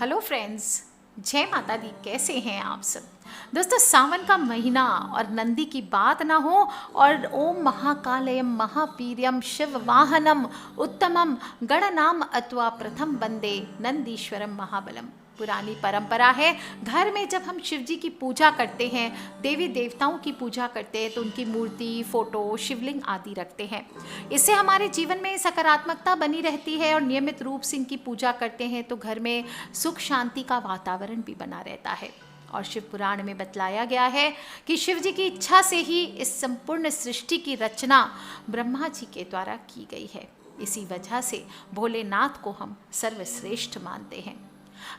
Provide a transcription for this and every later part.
Hello friends, जय माता दी। कैसे हैं आप सब दोस्तों? सावन का महीना और नंदी की बात ना हो और ओम महाकालयम महावीर्यम शिव वाहनम उत्तमम गणनाम अत्वा प्रथम वंदे नंदीश्वरम महाबलम। पुरानी परंपरा है, घर में जब हम शिव जी की पूजा करते हैं, देवी देवताओं की पूजा करते हैं, तो उनकी मूर्ति, फोटो, शिवलिंग आदि रखते हैं। इससे हमारे जीवन में सकारात्मकता बनी रहती है और नियमित रूप से इनकी पूजा करते हैं तो घर में सुख शांति का वातावरण भी बना रहता है। और शिव पुराण में बतलाया गया है कि शिव जी की इच्छा से ही इस संपूर्ण सृष्टि की रचना ब्रह्मा जी के द्वारा की गई है। इसी वजह से भोलेनाथ को हम सर्वश्रेष्ठ मानते हैं।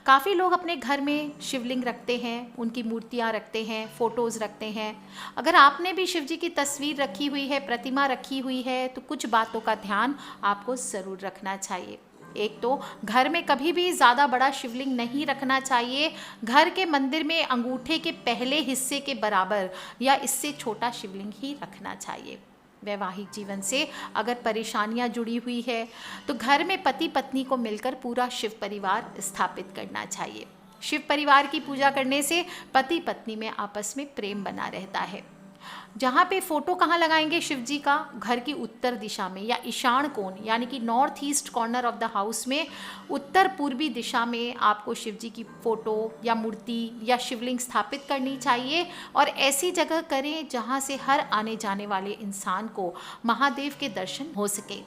काफ़ी लोग अपने घर में शिवलिंग रखते हैं, उनकी मूर्तियाँ रखते हैं, फोटोज़ रखते हैं। अगर आपने भी शिव जी की तस्वीर रखी हुई है, प्रतिमा रखी हुई है, तो कुछ बातों का ध्यान आपको ज़रूर रखना चाहिए। एक तो घर में कभी भी ज़्यादा बड़ा शिवलिंग नहीं रखना चाहिए। घर के मंदिर में अंगूठे के पहले हिस्से के बराबर या इससे छोटा शिवलिंग ही रखना चाहिए। वैवाहिक जीवन से अगर परेशानियां जुड़ी हुई है तो घर में पति पत्नी को मिलकर पूरा शिव परिवार स्थापित करना चाहिए। शिव परिवार की पूजा करने से पति पत्नी में आपस में प्रेम बना रहता है। जहाँ पे फोटो कहाँ लगाएंगे शिव जी का? घर की उत्तर दिशा में या ईशान कोण यानी कि north east corner of the house में उत्तर पूर्वी दिशा में आपको शिव जी की फोटो या मूर्ति या शिवलिंग स्थापित करनी चाहिए। और ऐसी जगह करें जहाँ से हर आने जाने वाले इंसान को महादेव के दर्शन हो सके।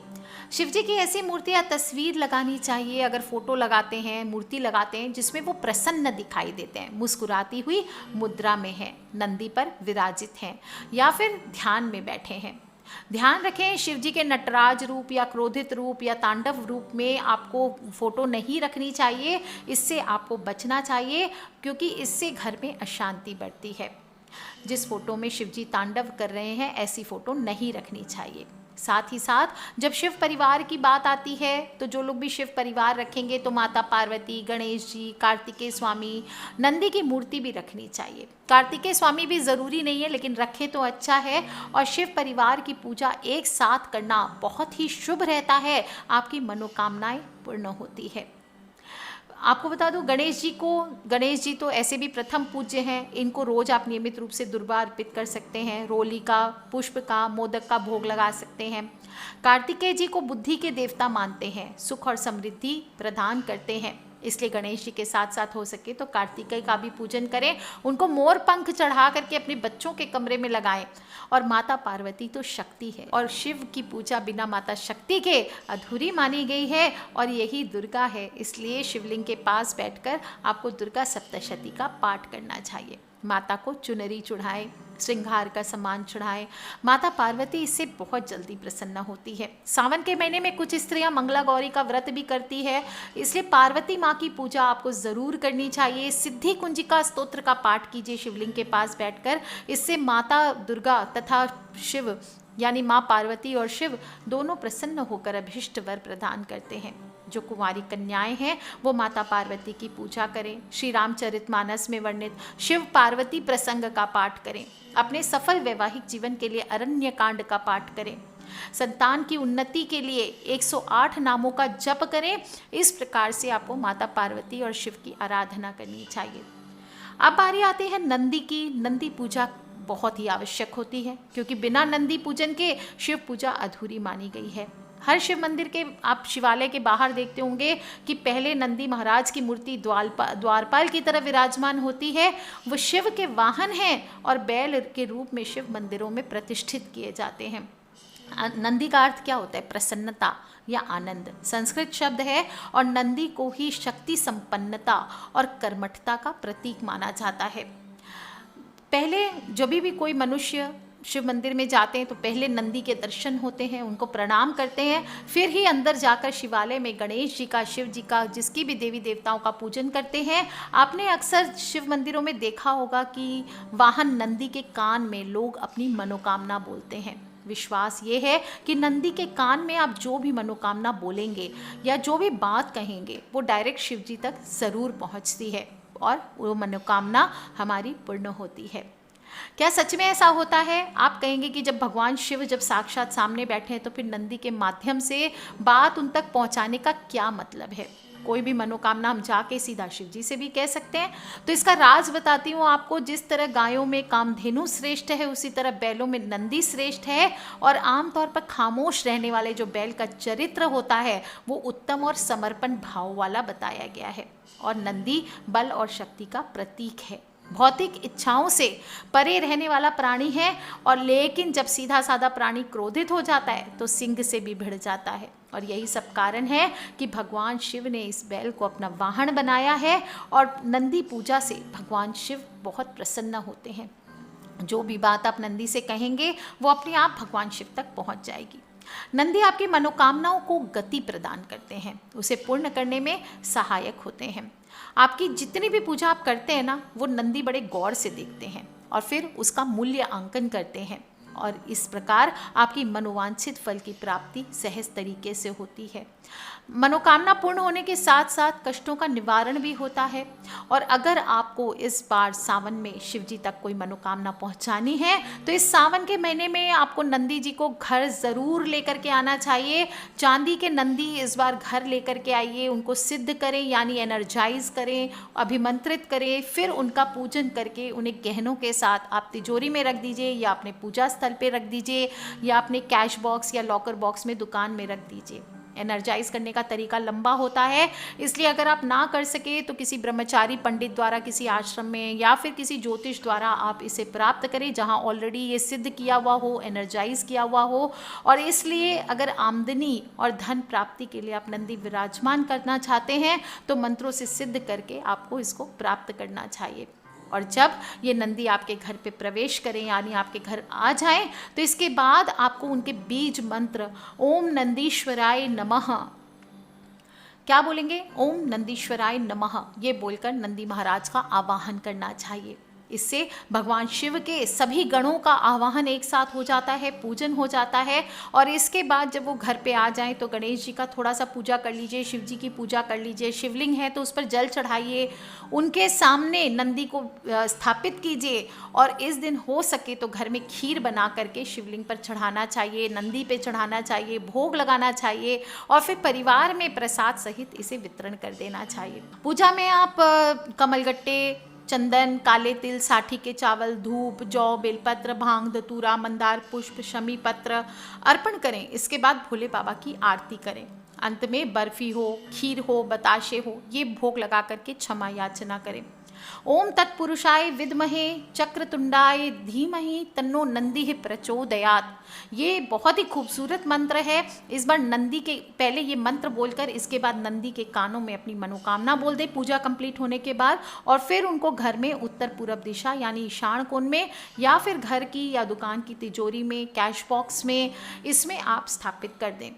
शिव जी की ऐसी मूर्ति या तस्वीर लगानी चाहिए, अगर फोटो लगाते हैं, मूर्ति लगाते हैं, जिसमें वो प्रसन्न दिखाई देते हैं, मुस्कुराती हुई मुद्रा में हैं, नंदी पर विराजित हैं या फिर ध्यान में बैठे हैं। ध्यान रखें, शिव जी के नटराज रूप या क्रोधित रूप या तांडव रूप में आपको फोटो नहीं रखनी चाहिए। इससे आपको बचना चाहिए क्योंकि इससे घर में अशांति बढ़ती है। जिस फोटो में शिव जी तांडव कर रहे हैं ऐसी फोटो नहीं रखनी चाहिए। साथ ही साथ जब शिव परिवार की बात आती है तो जो लोग भी शिव परिवार रखेंगे तो माता पार्वती, गणेश जी, कार्तिकेय स्वामी, नंदी की मूर्ति भी रखनी चाहिए। कार्तिकेय स्वामी भी ज़रूरी नहीं है लेकिन रखे तो अच्छा है। और शिव परिवार की पूजा एक साथ करना बहुत ही शुभ रहता है, आपकी मनोकामनाएं पूर्ण होती है। आपको बता दूं, गणेश जी तो ऐसे भी प्रथम पूज्य हैं। इनको रोज आप नियमित रूप से दुर्वा अर्पित कर सकते हैं, रोली का, पुष्प का, मोदक का भोग लगा सकते हैं। कार्तिकेय जी को बुद्धि के देवता मानते हैं, सुख और समृद्धि प्रदान करते हैं, इसलिए गणेश जी के साथ साथ हो सके तो कार्तिकेय का भी पूजन करें। उनको मोर पंख चढ़ा करके अपने बच्चों के कमरे में लगाएं। और माता पार्वती तो शक्ति है और शिव की पूजा बिना माता शक्ति के अधूरी मानी गई है और यही दुर्गा है। इसलिए शिवलिंग के पास बैठकर आपको दुर्गा सप्तशती का पाठ करना चाहिए। माता को चुनरी चढ़ाएं, श्रृंगार का सामान चढ़ाएं। माता पार्वती इससे बहुत जल्दी प्रसन्न होती है। सावन के महीने में कुछ स्त्रियां मंगला गौरी का व्रत भी करती है, इसलिए पार्वती माँ की पूजा आपको ज़रूर करनी चाहिए। सिद्धि कुंजिका स्तोत्र का पाठ कीजिए शिवलिंग के पास बैठकर। इससे माता दुर्गा तथा शिव यानी माँ पार्वती और शिव दोनों प्रसन्न होकर अभीष्ट वर प्रदान करते हैं। जो कुंवारी कन्याएं हैं वो माता पार्वती की पूजा करें। श्री रामचरितमानस में वर्णित शिव पार्वती प्रसंग का पाठ करें। अपने सफल वैवाहिक जीवन के लिए अरण्य कांड का पाठ करें। संतान की उन्नति के लिए 108 नामों का जप करें। इस प्रकार से आपको माता पार्वती और शिव की आराधना करनी चाहिए। अब बारी आती है नंदी की। नंदी पूजा बहुत ही आवश्यक होती है क्योंकि बिना नंदी पूजन के शिव पूजा अधूरी मानी गई है। हर शिव मंदिर के आप शिवालय के बाहर देखते होंगे कि पहले नंदी महाराज की मूर्ति द्वारपाल की तरह विराजमान होती है। वो शिव के वाहन हैं और बैल के रूप में शिव मंदिरों में प्रतिष्ठित किए जाते हैं। नंदी का अर्थ क्या होता है? प्रसन्नता या आनंद, संस्कृत शब्द है और नंदी को ही शक्ति संपन्नता और कर्मठता का प्रतीक माना जाता है। पहले जब भी कोई मनुष्य शिव मंदिर में जाते हैं तो पहले नंदी के दर्शन होते हैं, उनको प्रणाम करते हैं, फिर ही अंदर जाकर शिवालय में गणेश जी का, शिव जी का, जिसकी भी देवी देवताओं का पूजन करते हैं। आपने अक्सर शिव मंदिरों में देखा होगा कि वाहन नंदी के कान में लोग अपनी मनोकामना बोलते हैं। विश्वास ये है कि नंदी के कान में आप जो भी मनोकामना बोलेंगे या जो भी बात कहेंगे वो डायरेक्ट शिव जी तक ज़रूर पहुंचती है और वो मनोकामना हमारी पूर्ण होती है। क्या सच में ऐसा होता है? आप कहेंगे कि जब भगवान शिव जब साक्षात सामने बैठे हैं तो फिर नंदी के माध्यम से बात उन तक पहुंचाने का क्या मतलब है? कोई भी मनोकामना हम जाके सीधा शिव जी से भी कह सकते हैं। तो इसका राज बताती हूँ आपको, जिस तरह गायों में कामधेनु श्रेष्ठ है उसी तरह बैलों में नंदी श्रेष्ठ है। और आमतौर पर खामोश रहने वाले जो बैल का चरित्र होता है वो उत्तम और समर्पण भाव वाला बताया गया है। और नंदी बल और शक्ति का प्रतीक है, भौतिक इच्छाओं से परे रहने वाला प्राणी है। और लेकिन जब सीधा साधा प्राणी क्रोधित हो जाता है तो सिंह से भी भिड़ जाता है। और यही सब कारण है कि भगवान शिव ने इस बैल को अपना वाहन बनाया है। और नंदी पूजा से भगवान शिव बहुत प्रसन्न होते हैं। जो भी बात आप नंदी से कहेंगे वो अपने आप भगवान शिव तक पहुंच जाएगी। नंदी आपकी मनोकामनाओं को गति प्रदान करते हैं, उसे पूर्ण करने में सहायक होते हैं। आपकी जितनी भी पूजा आप करते हैं ना, वो नंदी बड़े गौर से देखते हैं और फिर उसका मूल्य आंकन करते हैं। और इस प्रकार आपकी मनोवांछित फल की प्राप्ति सहज तरीके से होती है। मनोकामना पूर्ण होने के साथ साथ कष्टों का निवारण भी होता है। और अगर आपको इस बार सावन में शिव जी तक कोई मनोकामना पहुंचानी है तो इस सावन के महीने में आपको नंदी जी को घर ज़रूर लेकर के आना चाहिए। चांदी के नंदी इस बार घर लेकर के आइए, उनको सिद्ध करें यानी एनर्जाइज करें, अभिमंत्रित करें, फिर उनका पूजन करके उन्हें गहनों के साथ आप तिजोरी में रख दीजिए या अपने पूजा स्थल पे रख दीजिए या अपने कैश बॉक्स या लॉकर बॉक्स में दुकान में रख दीजिए। एनर्जाइज करने का तरीका लंबा होता है, इसलिए अगर आप ना कर सके तो किसी ब्रह्मचारी पंडित द्वारा किसी आश्रम में या फिर किसी ज्योतिष द्वारा आप इसे प्राप्त करें जहां ऑलरेडी ये सिद्ध किया हुआ हो, एनर्जाइज किया हुआ हो। और इसलिए अगर आमदनी और धन प्राप्ति के लिए आप नंदी विराजमान करना चाहते हैं तो मंत्रों से सिद्ध करके आपको इसको प्राप्त करना चाहिए। और जब ये नंदी आपके घर पे प्रवेश करें यानी आपके घर आ जाएं तो इसके बाद आपको उनके बीज मंत्र ओम नंदीश्वराय नमः, क्या बोलेंगे? ओम नंदीश्वराय नमः, ये बोलकर नंदी महाराज का आवाहन करना चाहिए। इससे भगवान शिव के सभी गणों का आवाहन एक साथ हो जाता है, पूजन हो जाता है। और इसके बाद जब वो घर पे आ जाएं तो गणेश जी का थोड़ा सा पूजा कर लीजिए, शिव जी की पूजा कर लीजिए। शिवलिंग है तो उस पर जल चढ़ाइए, उनके सामने नंदी को स्थापित कीजिए। और इस दिन हो सके तो घर में खीर बना करके शिवलिंग पर चढ़ाना चाहिए, नंदी पे चढ़ाना चाहिए, भोग लगाना चाहिए और फिर परिवार में प्रसाद सहित इसे वितरण कर देना चाहिए। पूजा में आप कमलगट्टे, चंदन, काले तिल, साठी के चावल, धूप, जौ, बेलपत्र, भांग, धतूरा, मंदार पुष्प, शमी पत्र अर्पण करें। इसके बाद भोले बाबा की आरती करें। अंत में बर्फी हो, खीर हो, बताशे हो, ये भोग लगा करके क्षमा याचना करें। ओम तत्पुरुषाय विद्महे चक्रतुंडाय धीमहि तन्नो नंदी प्रचोदयात्, ये बहुत ही खूबसूरत मंत्र है। इस बार नंदी के पहले ये मंत्र बोलकर इसके बाद नंदी के कानों में अपनी मनोकामना बोल दे पूजा कंप्लीट होने के बाद। और फिर उनको घर में उत्तर पूर्व दिशा यानी ईशान कोण में या फिर घर की या दुकान की तिजोरी में, कैश बॉक्स में, इसमें आप स्थापित कर दें।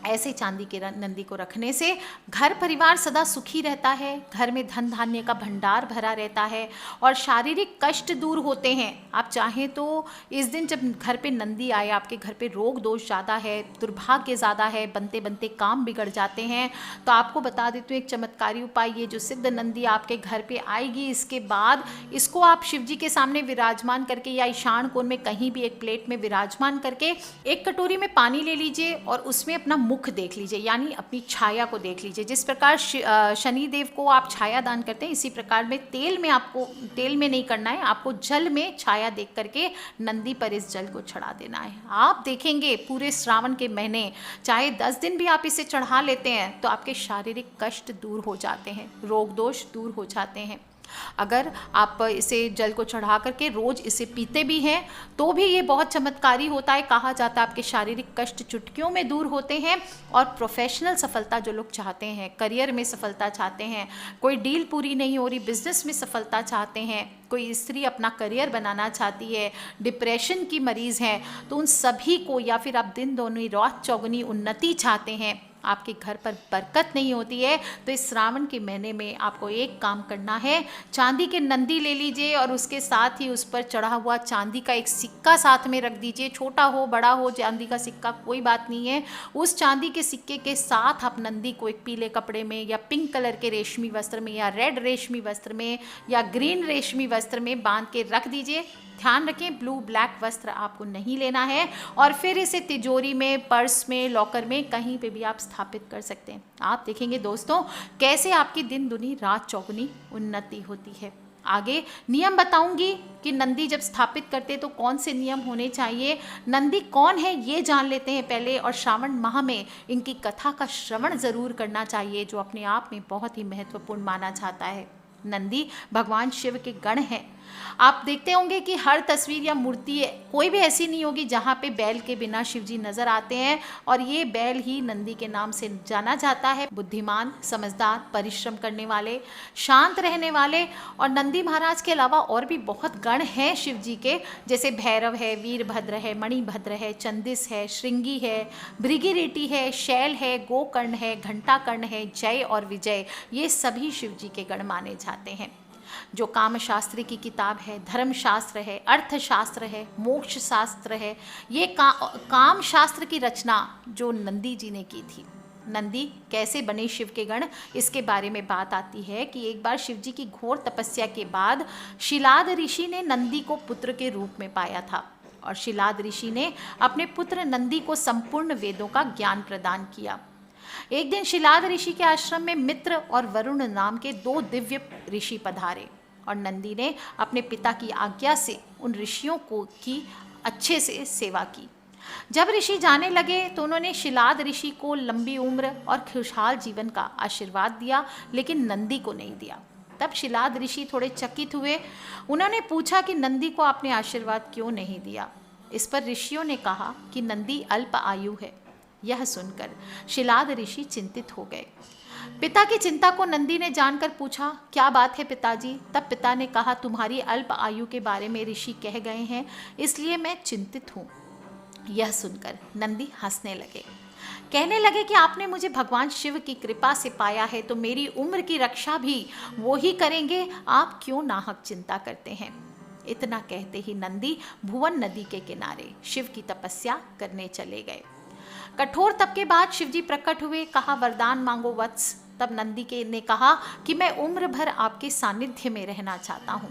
ऐसे चांदी के नंदी को रखने से घर परिवार सदा सुखी रहता है, घर में धन धान्य का भंडार भरा रहता है और शारीरिक कष्ट दूर होते हैं। आप चाहें तो इस दिन जब घर पे नंदी आए, आपके घर पे रोग दोष ज़्यादा है, दुर्भाग्य ज़्यादा है, बनते बनते काम बिगड़ जाते हैं, तो आपको बता देती हूँ एक चमत्कारी उपाय। ये जो सिद्ध नंदी आपके घर पे आएगी, इसके बाद इसको आप शिव जी के सामने विराजमान करके या ईशान कोण में कहीं भी एक प्लेट में विराजमान करके एक कटोरी में पानी ले लीजिए और उसमें अपना मुख देख लीजिए यानी अपनी छाया को देख लीजिए। जिस प्रकार शनि देव को आप छाया दान करते हैं, इसी प्रकार में तेल में नहीं करना है, आपको जल में छाया देख करके नंदी पर इस जल को चढ़ा देना है। आप देखेंगे पूरे श्रावण के महीने चाहे 10 दिन भी आप इसे चढ़ा लेते हैं तो आपके शारीरिक कष्ट दूर हो जाते हैं, रोग दोष दूर हो जाते हैं। अगर आप इसे जल को चढ़ा करके रोज इसे पीते भी हैं तो भी ये बहुत चमत्कारी होता है। कहा जाता है आपके शारीरिक कष्ट चुटकियों में दूर होते हैं। और प्रोफेशनल सफलता जो लोग चाहते हैं, करियर में सफलता चाहते हैं, कोई डील पूरी नहीं हो रही, बिजनेस में सफलता चाहते हैं, कोई स्त्री अपना करियर बनाना चाहती है, डिप्रेशन की मरीज़ हैं, तो उन सभी को, या फिर आप दिन दोगुनी रात चौगुनी उन्नति चाहते हैं, आपके घर पर बरकत नहीं होती है, तो इस श्रावण के महीने में आपको एक काम करना है। चांदी के नंदी ले लीजिए और उसके साथ ही उस पर चढ़ा हुआ चांदी का एक सिक्का साथ में रख दीजिए। छोटा हो बड़ा हो चांदी का सिक्का कोई बात नहीं है। उस चांदी के सिक्के के साथ आप नंदी को एक पीले कपड़े में या पिंक कलर के रेशमी वस्त्र में या रेड रेशमी वस्त्र में या ग्रीन रेशमी वस्त्र में बांध के रख दीजिए। ध्यान रखें ब्लू ब्लैक वस्त्र आपको नहीं लेना है। और फिर इसे तिजोरी में, पर्स में, लॉकर में कहीं पे भी आप स्थापित कर सकते हैं। आप देखेंगे दोस्तों कैसे आपकी दिन दुनी रात चौगुनी उन्नति होती है। आगे नियम बताऊंगी कि नंदी जब स्थापित करते तो कौन से नियम होने चाहिए, नंदी कौन है ये जान लेते हैं पहले, और श्रावण माह में इनकी कथा का श्रवण जरूर करना चाहिए जो अपने आप में बहुत ही महत्वपूर्ण माना जाता है। नंदी भगवान शिव के गण हैं। आप देखते होंगे कि हर तस्वीर या मूर्ति कोई भी ऐसी नहीं होगी जहाँ पे बैल के बिना शिव जी नजर आते हैं, और ये बैल ही नंदी के नाम से जाना जाता है। बुद्धिमान, समझदार, परिश्रम करने वाले, शांत रहने वाले। और नंदी महाराज के अलावा और भी बहुत गण हैं शिव जी के, जैसे भैरव है, वीरभद्र है, मणिभद्र है, चंदिस है, श्रृंगी है, भृगिरेटी है, शैल है, गोकर्ण है, घंटाकर्ण है, जय और विजय, ये सभी शिव जी के गण माने जाते हैं। जो काम शास्त्र की किताब है, धर्म शास्त्र है, अर्थशास्त्र है, मोक्ष शास्त्र है, ये काम शास्त्र की रचना जो नंदी जी ने की थी। नंदी कैसे बने शिव के गण, इसके बारे में बात आती है कि एक बार शिव जी की घोर तपस्या के बाद शिलाद ऋषि ने नंदी को पुत्र के रूप में पाया था, और शिलाद ऋषि ने अपने पुत्र नंदी को संपूर्ण वेदों का ज्ञान प्रदान किया। एक दिन शिलाद ऋषि के आश्रम में मित्र और वरुण नाम के 2 दिव्य ऋषि पधारे, और नंदी ने अपने पिता की आज्ञा से उन ऋषियों को की अच्छे से सेवा की। जब ऋषि जाने लगे तो उन्होंने शिलाद ऋषि को लंबी उम्र और खुशहाल जीवन का आशीर्वाद दिया, लेकिन नंदी को नहीं दिया। तब शिलाद ऋषि थोड़े चकित हुए। उन्होंने पूछा कि नंदी को आपने आशीर्वाद क्यों नहीं दिया। इस पर ऋषियों ने कहा कि नंदी अल्प आयु है। यह सुनकर शिलाद ऋषि चिंतित हो गए। पिता की चिंता को नंदी ने जानकर पूछा, क्या बात है पिताजी? तब पिता ने कहा, तुम्हारी अल्प आयु के बारे में ऋषि कह गए हैं, इसलिए मैं चिंतित हूँ। यह सुनकर नंदी हंसने लगे, कहने लगे कि आपने मुझे भगवान शिव की कृपा से पाया है, तो मेरी उम्र की रक्षा भी वो ही करेंगे, आप क्यों नाहक चिंता करते हैं। इतना कहते ही नंदी भुवन नदी के किनारे शिव की तपस्या करने चले गए। कठोर तप के बाद शिवजी प्रकट हुए, कहा, वरदान मांगो वत्स। तब नंदी ने कहा कि मैं उम्र भर आपके सानिध्य में रहना चाहता हूँ।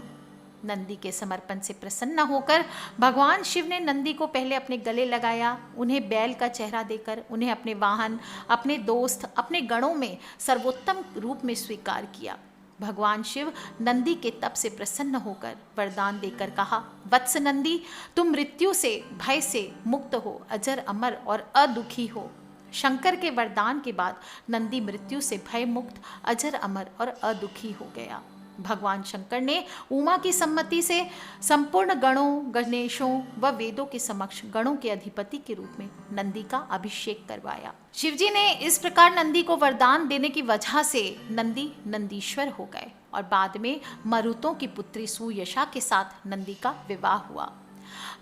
नंदी के समर्पण से प्रसन्न होकर भगवान शिव ने नंदी को पहले अपने गले लगाया, उन्हें बैल का चेहरा देकर उन्हें अपने वाहन, अपने दोस्त, अपने गणों में सर्वोत्तम रूप में स्वीकार किया। भगवान शिव नंदी के तप से प्रसन्न होकर वरदान देकर कहा, वत्स नंदी, तुम मृत्यु से, भय से मुक्त हो, अजर अमर और अदुखी हो। शंकर के वरदान के बाद नंदी मृत्यु से भय मुक्त, अजर अमर और अदुखी हो गया। भगवान शंकर ने उमा की सम्मति से संपूर्ण गणों, गणेशों व वेदों के समक्ष गणों के अधिपति के रूप में नंदी का अभिषेक करवाया। शिवजी ने इस प्रकार नंदी को वरदान देने की वजह से नंदी नंदीश्वर हो गए, और बाद में मरुतों की पुत्री सुयशा के साथ नंदी का विवाह हुआ।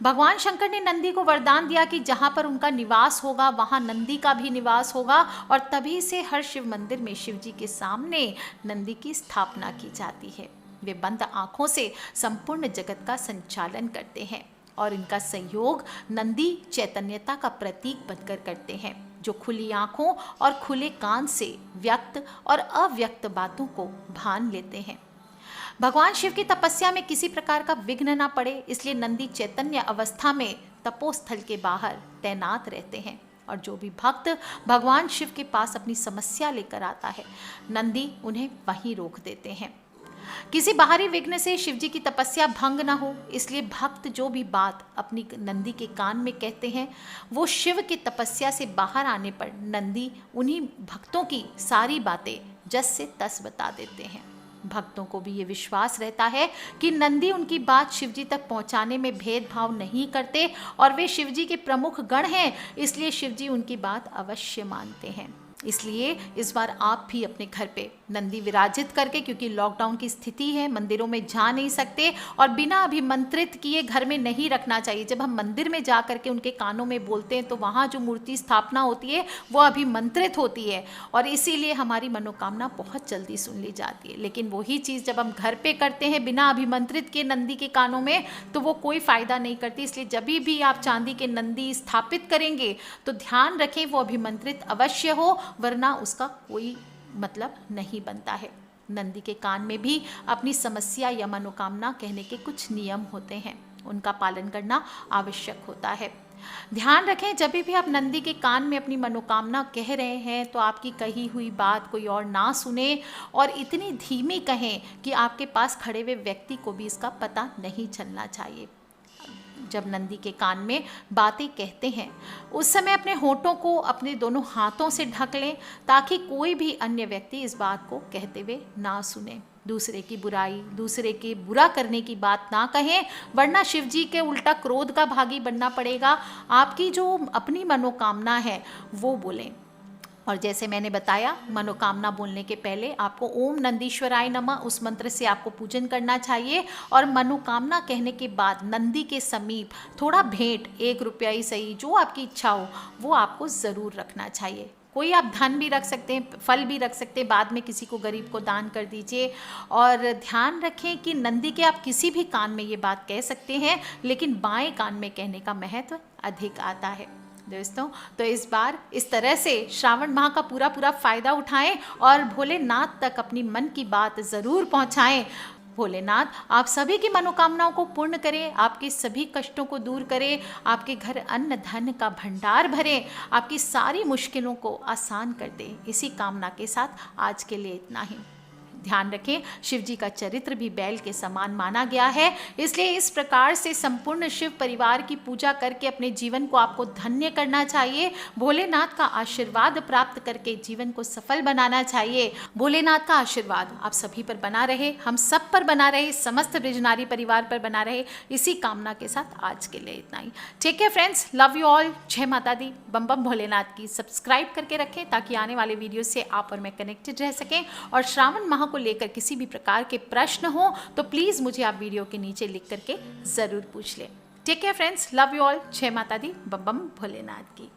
भगवान शंकर ने नंदी को वरदान दिया कि जहाँ पर उनका निवास होगा वहाँ नंदी का भी निवास होगा, और तभी से हर शिव मंदिर में शिव जी के सामने नंदी की स्थापना की जाती है। वे बंद आँखों से संपूर्ण जगत का संचालन करते हैं, और इनका सहयोग नंदी चैतन्यता का प्रतीक बनकर करते हैं, जो खुली आँखों और खुले कान से व्यक्त और अव्यक्त बातों को भान लेते हैं। भगवान शिव की तपस्या में किसी प्रकार का विघ्न ना पड़े, इसलिए नंदी चैतन्य अवस्था में तपोस्थल के बाहर तैनात रहते हैं, और जो भी भक्त भगवान शिव के पास अपनी समस्या लेकर आता है, नंदी उन्हें वहीं रोक देते हैं। किसी बाहरी विघ्न से शिव जी की तपस्या भंग ना हो, इसलिए भक्त जो भी बात अपनी नंदी के कान में कहते हैं, वो शिव की तपस्या से बाहर आने पर नंदी उन्हीं भक्तों की सारी बातें जस से तस बता देते हैं। भक्तों को भी ये विश्वास रहता है कि नंदी उनकी बात शिवजी तक पहुंचाने में भेदभाव नहीं करते, और वे शिवजी के प्रमुख गण हैं, इसलिए शिवजी उनकी बात अवश्य मानते हैं। इसलिए इस बार आप भी अपने घर पे नंदी विराजित करके, क्योंकि लॉकडाउन की स्थिति है, मंदिरों में जा नहीं सकते, और बिना अभिमंत्रित किए घर में नहीं रखना चाहिए। जब हम मंदिर में जा करके उनके कानों में बोलते हैं तो वहाँ जो मूर्ति स्थापना होती है वो अभिमंत्रित होती है, और इसीलिए हमारी मनोकामना बहुत जल्दी सुन ली जाती है। लेकिन वही चीज़ जब हम घर पे करते हैं बिना अभिमंत्रित किए नंदी के कानों में, तो वो कोई फ़ायदा नहीं करती। इसलिए जब भी आप चांदी के नंदी स्थापित करेंगे तो ध्यान रखें वो अभिमंत्रित अवश्य हो, वरना उसका कोई मतलब नहीं बनता है। नंदी के कान में भी अपनी समस्या या मनोकामना कहने के कुछ नियम होते हैं, उनका पालन करना आवश्यक होता है। ध्यान रखें, जब भी आप नंदी के कान में अपनी मनोकामना कह रहे हैं तो आपकी कही हुई बात कोई और ना सुने और इतनी धीमी कहें कि आपके पास खड़े हुए व्यक्ति को भी इसका पता नहीं चलना चाहिए। जब नंदी के कान में बातें कहते हैं उस समय अपने होठों को अपने दोनों हाथों से ढक लें ताकि कोई भी अन्य व्यक्ति इस बात को कहते हुए ना सुने। दूसरे की बुराई, दूसरे के बुरा करने की बात ना कहें, वरना शिव जी के उल्टा क्रोध का भागी बनना पड़ेगा। आपकी जो अपनी मनोकामना है वो बोलें। और जैसे मैंने बताया, मनोकामना बोलने के पहले आपको ओम नंदीश्वराय नमः उस मंत्र से आपको पूजन करना चाहिए। और मनोकामना कहने के बाद नंदी के समीप थोड़ा भेंट, 1 रुपया ही सही, जो आपकी इच्छा हो वो आपको ज़रूर रखना चाहिए। कोई आप धन भी रख सकते हैं, फल भी रख सकते हैं, बाद में किसी को गरीब को दान कर दीजिए। और ध्यान रखें कि नंदी के आप किसी भी कान में ये बात कह सकते हैं, लेकिन बाएं कान में कहने का महत्व अधिक आता है दोस्तों। तो इस बार इस तरह से श्रावण माह का पूरा फ़ायदा उठाएं और भोलेनाथ तक अपनी मन की बात ज़रूर पहुंचाएं। भोलेनाथ आप सभी की मनोकामनाओं को पूर्ण करें, आपके सभी कष्टों को दूर करें, आपके घर अन्न धन का भंडार भरें, आपकी सारी मुश्किलों को आसान कर दें। इसी कामना के साथ आज के लिए इतना ही। ध्यान रखें, शिव जी का चरित्र भी बैल के समान माना गया है, इसलिए इस प्रकार से संपूर्ण शिव परिवार की पूजा करके अपने जीवन को आपको धन्य करना चाहिए। भोलेनाथ का आशीर्वाद प्राप्त करके जीवन को सफल बनाना चाहिए। भोलेनाथ का आशीर्वाद आप सभी पर बना रहे, हम सब पर बना रहे, समस्त ब्रजनारी परिवार पर बना रहे, इसी कामना के साथ आज के लिए इतना ही। ठीक है फ्रेंड्स, लव यू ऑल, जय माता दी, बम बम भोलेनाथ की। सब्सक्राइब करके रखें ताकि आने वाले वीडियो से आप और मैं कनेक्टेड रह सकें। और श्रावण माह को लेकर किसी भी प्रकार के प्रश्न हो तो प्लीज मुझे आप वीडियो के नीचे लिख करके जरूर पूछ लें। Take care friends, love you all, जय माता दी, बम बम भोलेनाथ की।